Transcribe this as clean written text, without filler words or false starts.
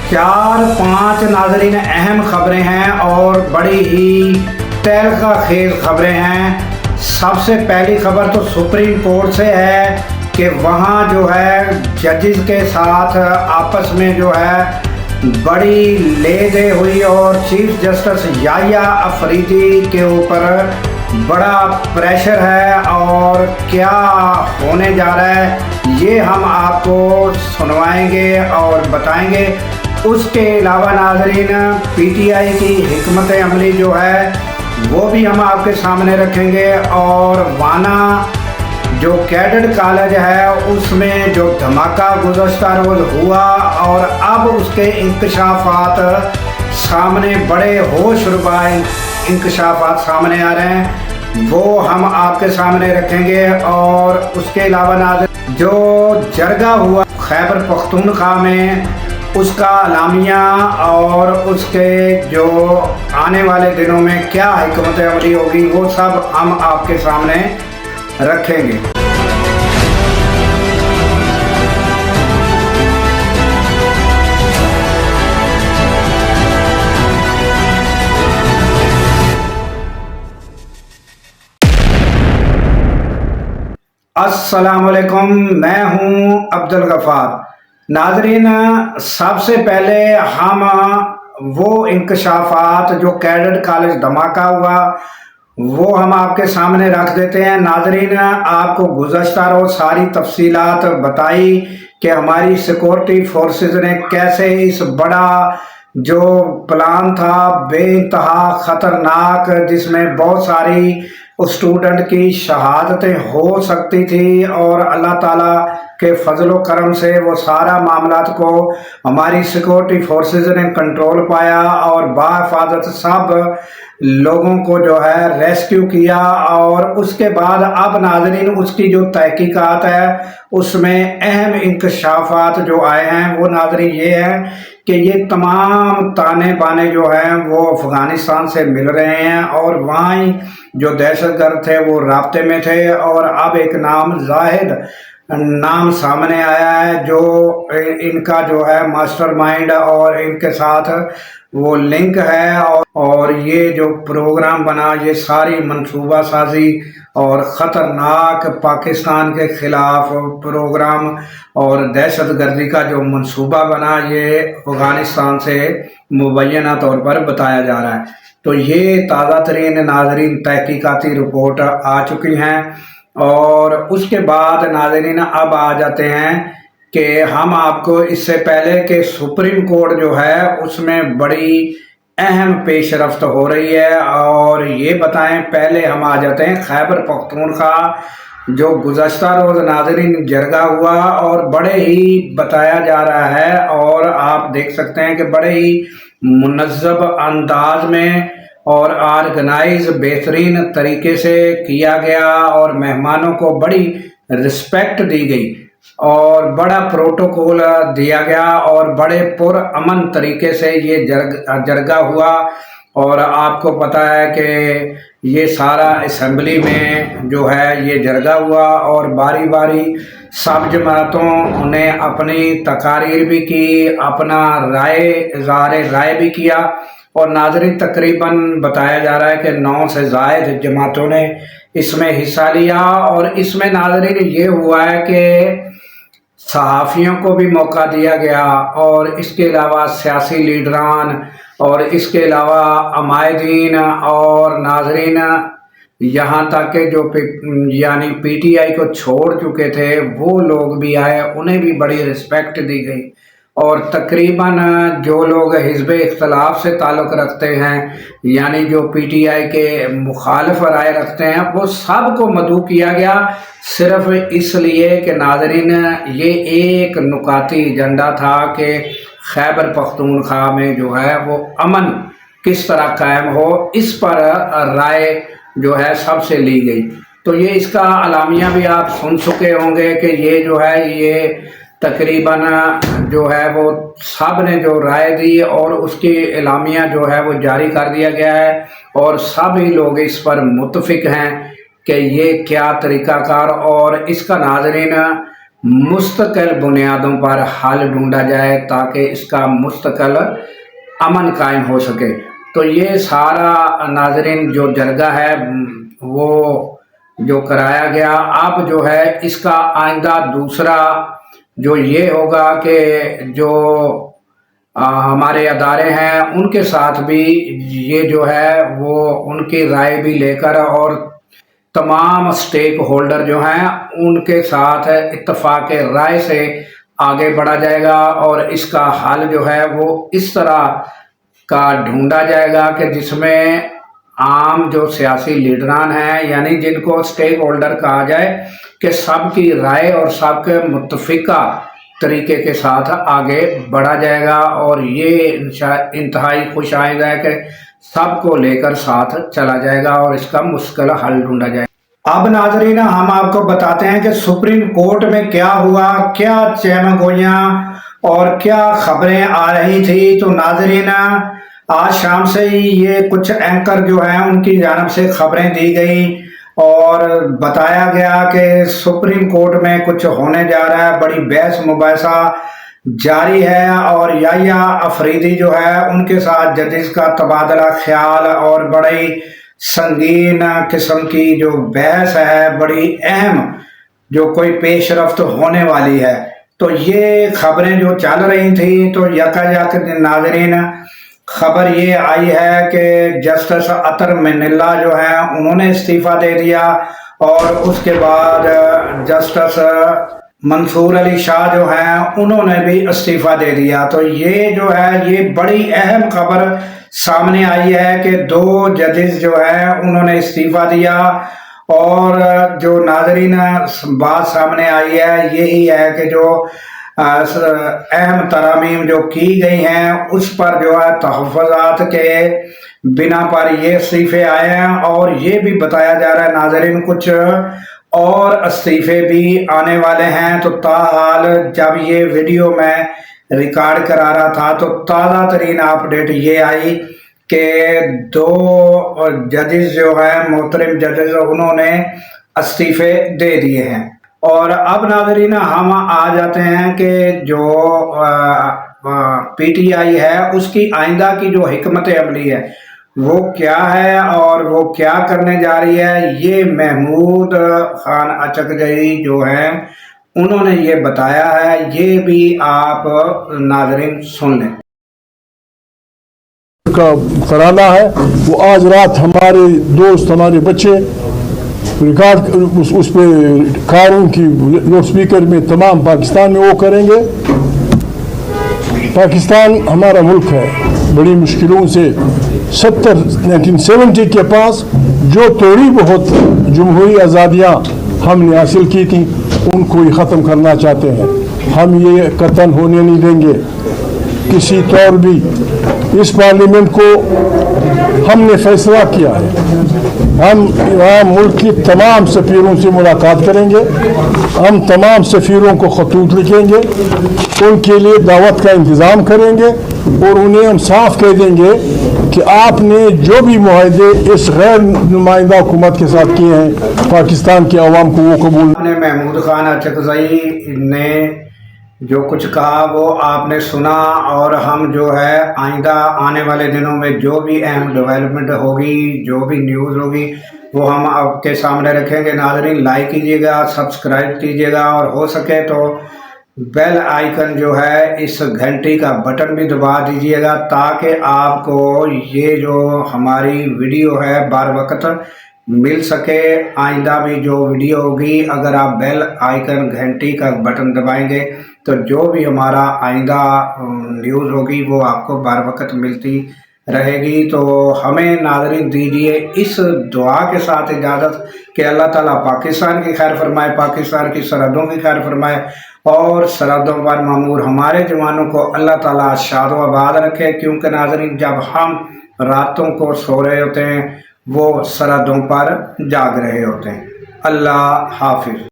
चार पांच नाज़रीन अहम खबरें हैं और बड़ी ही तहलका खेज खबरें हैं। सबसे पहली खबर तो सुप्रीम कोर्ट से है कि वहाँ जो है जजेस के साथ आपस में जो है बड़ी ले दे हुई और चीफ जस्टिस याह्या अफरीदी के ऊपर बड़ा प्रेशर है और क्या होने जा रहा है ये हम आपको सुनवाएंगे और बताएंगे। उसके अलावा नाज़रीन पीटीआई की हिकमत अमली जो है वो भी हम आपके सामने रखेंगे और वाना जो कैडेट कॉलेज है उसमें जो धमाका गुज़श्ता रोज़ हुआ और अब उसके इंकशाफात सामने बड़े होश रुबा इंकशाफात सामने आ रहे हैं वो हम आपके सामने रखेंगे। और उसके अलावा नाज़रीन जो जरगा हुआ खैबर पख्तूनख्वा में उसका अलामिया और उसके जो आने वाले दिनों में क्या हिकमत अमली होगी वो सब हम आपके सामने रखेंगे। अस्सलाम वालेकुम, मैं हूं अब्दुल गफ़ार। नाज़रीन सबसे पहले हम वो इंकशाफात जो कैडेट कॉलेज धमाका हुआ वो हम आपके सामने रख देते हैं। नाज़रीन आपको गुज़श्ता रोज़ सारी तफसीलात बताई कि हमारी सिक्योरिटी फोर्सेस ने कैसे इस बड़ा जो प्लान था बेइंतहा ख़तरनाक जिसमें बहुत सारी स्टूडेंट की शहादतें हो सकती थी और अल्लाह ताला के फजलो करम से वो सारा मामलात को हमारी सिक्योरिटी फोर्सेस ने कंट्रोल पाया और बाहिफाजत सब लोगों को जो है रेस्क्यू किया। और उसके बाद अब नाज़रीन उसकी जो तहकीकात है उसमें अहम इंकशाफात जो आए हैं वो नाज़रीन ये है कि ये तमाम ताने बाने जो हैं वो अफ़गानिस्तान से मिल रहे हैं और वहाँ ही जो दहशतगर्द थे वो राब्ते में थे और अब एक नाम जाहिद नाम सामने आया है जो इनका जो है मास्टरमाइंड और इनके साथ वो लिंक है। और ये जो प्रोग्राम बना ये सारी मंसूबा साजी और ख़तरनाक पाकिस्तान के ख़िलाफ़ प्रोग्राम और दहशत गर्दी का जो मंसूबा बना ये अफ़गानिस्तान से मुबैना तौर पर बताया जा रहा है। तो ये ताज़ा तरीन नाज़रीन तहकीकाती रिपोर्ट आ चुकी हैं। और उसके बाद नाज़रीन अब आ जाते हैं कि हम आपको इससे पहले कि सुप्रीम कोर्ट जो है उसमें बड़ी अहम पेशरफ्त हो रही है और ये बताएं। पहले हम आ जाते हैं खैबर पख्तूनख्वा जो गुज़श्ता रोज़ नाज़रीन जरगा हुआ और बड़े ही बताया जा रहा है और आप देख सकते हैं कि बड़े ही मुनज़्ज़म अंदाज में और ऑर्गेनाइज बेहतरीन तरीके से किया गया और मेहमानों को बड़ी रिस्पेक्ट दी गई और बड़ा प्रोटोकॉल दिया गया और बड़े पुरअमन तरीके से ये जरगा हुआ। और आपको पता है कि ये सारा असेंबली में जो है ये जरगा हुआ और बारी बारी सब जमातों ने अपनी तकारीर भी की, अपना राय भी किया। और नाज़रीन तकरीबन बताया जा रहा है कि 9 से ज़ायद जमातों ने इसमें हिस्सा लिया। और इसमें नाज़रीन ये हुआ है कि सहाफ़ियों को भी मौका दिया गया और इसके अलावा सियासी लीडरान और इसके अलावा अमायदीन और नाज़रीन यहाँ तक के जो यानी पीटीआई को छोड़ चुके थे वो लोग भी आए, उन्हें भी बड़ी रिस्पेक्ट दी गई। और तकरीबन जो लोग हिज़्ब इख्तिलाफ से ताल्लुक़ रखते हैं यानी जो पीटीआई के मुखालिफ राय रखते हैं वो सब को मदऊ किया गया सिर्फ इसलिए कि नाज़रीन ये एक नुकाती एजेंडा था कि खैबर पख्तूनख्वा में जो है वो अमन किस तरह कायम हो इस पर राय जो है सबसे ली गई। तो ये इसका अलामिया भी आप सुन चुके होंगे कि ये जो है ये तकरीबन जो है वो सब ने जो राय दी और उसकी एलामिया जो है वो जारी कर दिया गया है और सभी लोग इस पर मुत्तफिक हैं कि ये क्या तरीक़ाकार और इसका नाज़रीन मुस्तकिल बुनियादों पर हल ढूंढा जाए ताकि इसका मुस्तकिल अमन कायम हो सके। तो ये सारा नाजरीन जो जरगा है वो जो कराया गया। अब जो है इसका आइंदा दूसरा जो ये होगा कि जो हमारे अदारे हैं उनके साथ भी ये जो है वो उनकी राय भी लेकर और तमाम स्टेक होल्डर जो हैं उनके साथ इत्तफाक राय से आगे बढ़ा जाएगा और इसका हल जो है वो इस तरह का ढूंढा जाएगा कि जिसमें आम जो सियासी लीडरान हैं यानी जिनको स्टेक होल्डर कहा जाए कि सबकी राय और सबके मुत्तफिका तरीके के साथ आगे बढ़ा जाएगा। और ये इंतहाई खुश आइंदा है कि सबको लेकर साथ चला जाएगा और इसका मुश्किल हल ढूंढा जाएगा। अब नाजरीन हम आपको बताते हैं कि सुप्रीम कोर्ट में क्या हुआ, क्या चहमगोइयाँ और क्या खबरें आ रही थी। तो नाजरीन आज शाम से ही ये कुछ एंकर जो हैं उनकी जानब से खबरें दी गई और बताया गया कि सुप्रीम कोर्ट में कुछ होने जा रहा है, बड़ी बहस मुबासा जारी है और याहिया अफरीदी जो है उनके साथ जजेस का तबादला ख्याल और बड़ी संगीन किस्म की जो बहस है, बड़ी अहम जो कोई पेशरफ्त होने वाली है। तो ये खबरें जो चल रही थी तो यकायक नाजरीन खबर ये आई है कि जस्टिस अतर मिन्नल्ला जो है उन्होंने इस्तीफा दे दिया और उसके बाद जस्टिस मंसूर अली शाह जो हैं उन्होंने भी इस्तीफा दे दिया। तो ये जो है ये बड़ी अहम खबर सामने आई है कि 2 जजेस जो है उन्होंने इस्तीफा दिया और जो नाजरीन बात सामने आई है यही है कि जो अहम तरामीम जो की गई हैं उस पर जो है तहफ़्फ़ुज़ात के बिना पर ये इस्तीफे आए हैं और ये भी बताया जा रहा है नाज़रीन कुछ और इस्तीफे भी आने वाले हैं। तो ताहाल जब ये वीडियो मैं रिकॉर्ड करा रहा था तो ताज़ा तरीन अपडेट ये आई कि 2 जजेस जो हैं मोहतरम जजेस उन्होंने इस्तीफे दे दिए हैं। और अब नाज़रीन हम आ जाते हैं कि जो पीटीआई है उसकी आइंदा की जो हिकमत अमली है वो क्या है और वो क्या करने जा रही है, ये महमूद खान अचकजई जो हैं उन्होंने ये बताया है। ये भी आप नाज़रीन सुन लें। का कराना है वो आज रात हमारे दोस्त हमारे बच्चे रिकॉर्ड उस पे कारों की लाउड स्पीकर में तमाम पाकिस्तान में वो करेंगे। पाकिस्तान हमारा मुल्क है, बड़ी मुश्किलों से 1970 के पास जो थोड़ी बहुत जमहूरी आज़ादियाँ हमने हासिल की थी उनको ही ख़त्म करना चाहते हैं। हम ये कतन होने नहीं देंगे किसी तौर भी। इस पार्लियामेंट को हमने फैसला किया है, हम यहाँ मुल्क की तमाम सफ़ीरों से मुलाकात करेंगे, हम तमाम सफ़ीरों को खतूत लिखेंगे, उनके लिए दावत का इंतज़ाम करेंगे और उन्हें हम साफ कह देंगे कि आपने जो भी मुआहदे इस गैर नुमाइंदा हुकूमत के साथ किए हैं पाकिस्तान के अवाम को वो कबूल। महमूद खान अचकजई ने जो कुछ कहा वो आपने सुना और हम जो है आइंदा आने वाले दिनों में जो भी अहम डेवलपमेंट होगी, जो भी न्यूज़ होगी वो हम आपके सामने रखेंगे। नाज़रीन लाइक कीजिएगा, सब्सक्राइब कीजिएगा और हो सके तो बेल आइकन जो है इस घंटी का बटन भी दबा दीजिएगा ताकि आपको ये जो हमारी वीडियो है बार वक्त मिल सके। आइंदा भी जो वीडियो होगी अगर आप बेल आइकन घंटी का बटन दबाएंगे तो जो भी हमारा आइंदा न्यूज़ होगी वो आपको बार वक्त मिलती रहेगी। तो हमें नाज़रीन दीजिए इस दुआ के साथ इजाज़त कि अल्लाह ताला पाकिस्तान की खैर फरमाए, पाकिस्तान की सरहदों की खैर फरमाए और सरहदों पर मामूर हमारे जवानों को अल्लाह ताला शाद व आबाद रखे। क्योंकि नाज़रीन जब हम रातों को सो रहे होते हैं वो सरहदों पर जाग रहे होते हैं। अल्लाह हाफिज़।